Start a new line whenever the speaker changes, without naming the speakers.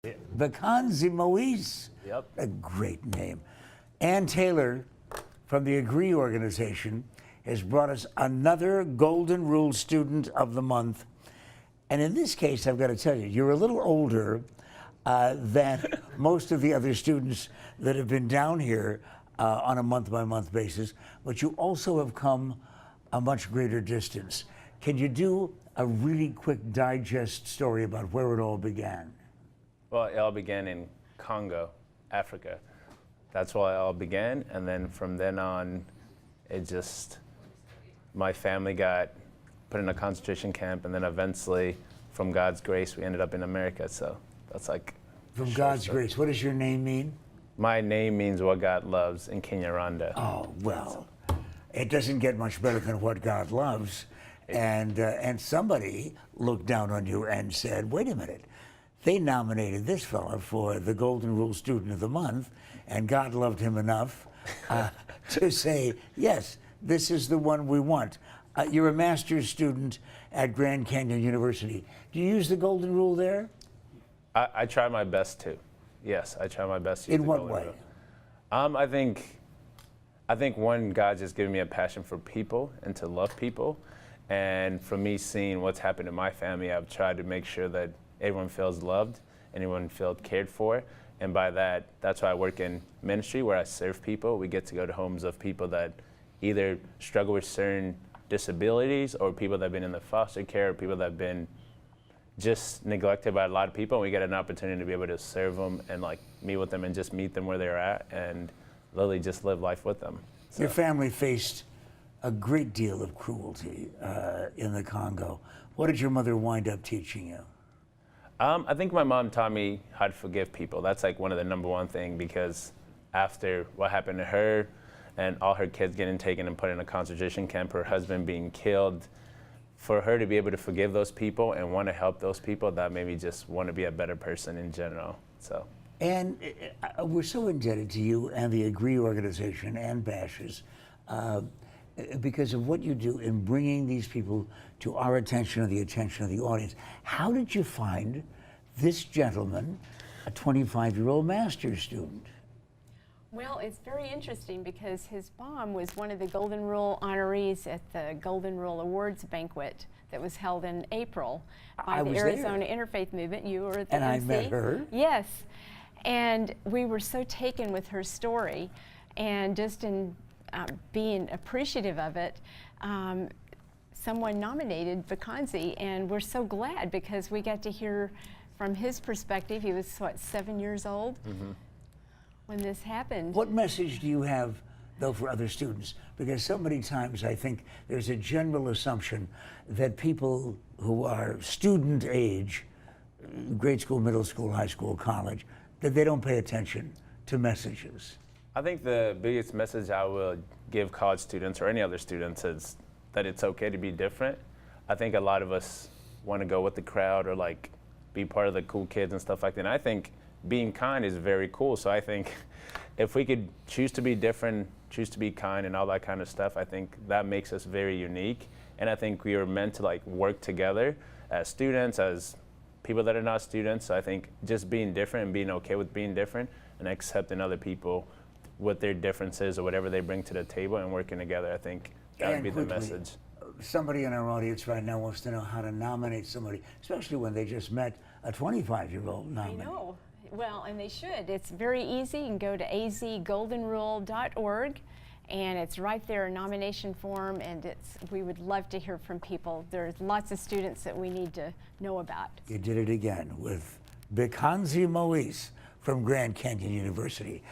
Vacanzi Moise.
Yep.
A great name. Ann Taylor from the Agree organization has brought us another Golden Rule Student of the Month. And in this case, I've got to tell you, you're a little older than most of the other students that have been down here on a month-by-month basis, but you also have come a much greater distance. Can you do a really quick digest story about where it all began?
Well, it all began in Congo, Africa. That's where it all began, and then from then on, my family got put in a concentration camp, and then eventually, from God's grace, we ended up in America. So that's like
From God's grace. What does your name mean?
My name means what God loves in Kinyarwanda.
Oh, well, it doesn't get much better than what God loves. And somebody looked down on you and said, wait a minute, they nominated this fella for the Golden Rule Student of the Month, and God loved him enough to say, yes, this is the one we want. You're a master's student at Grand Canyon University. Do you use the Golden Rule there?
I try my best to. Yes, I try my best to.
In what way?
I think one, God's just given me a passion for people and to love people. And for me, seeing what's happened in my family, I've tried to make sure that everyone feels loved, everyone feels cared for. And by that, that's why I work in ministry where I serve people. We get to go to homes of people that either struggle with certain disabilities or people that have been in the foster care or people that have been just neglected by a lot of people. And we get an opportunity to be able to serve them and like meet with them and just meet them where they're at and literally just live life with them. So.
Your family faced a great deal of cruelty in the Congo. What did your mother wind up teaching you?
I think my mom taught me how to forgive people. That's like one of the number one thing, because after what happened to her and all her kids getting taken and put in a concentration camp, her husband being killed, for her to be able to forgive those people and want to help those people, that made me just want to be a better person in general. So.
And we're so indebted to you and the Agree organization and Bashes because of what you do in bringing these people to our attention and the attention of the audience. How did you find this gentleman, a 25-year-old master's student?
Well, it's very interesting because his mom was one of the Golden Rule honorees at the Golden Rule Awards banquet that was held in April by the Arizona Interfaith Movement. You were at the
MC. I met her.
Yes. And we were so taken with her story, and just in being appreciative of it, someone nominated Vacanzi, and we're so glad because we got to hear from his perspective. He was, what, 7 years old when this happened.
What message do you have, though, for other students? Because so many times I think there's a general assumption that people who are student age, grade school, middle school, high school, college, that they don't pay attention to messages.
I think the biggest message I would give college students or any other students is that it's okay to be different. I think a lot of us want to go with the crowd or like be part of the cool kids and stuff like that. And I think being kind is very cool. So I think if we could choose to be different, choose to be kind and all that kind of stuff, I think that makes us very unique. And I think we are meant to like work together as students, as people that are not students. So I think just being different and being okay with being different and accepting other people with their differences or whatever they bring to the table and working together, I think that would be the message.
Somebody in our audience right now wants to know how to nominate somebody, especially when they just met a 25-year-old nominee.
I know. Well, and they should. It's very easy. You can go to azgoldenrule.org, and it's right there, a nomination form, and we would love to hear from people. There's lots of students that we need to know about.
You did it again with Vacanzi Moise from Grand Canyon University.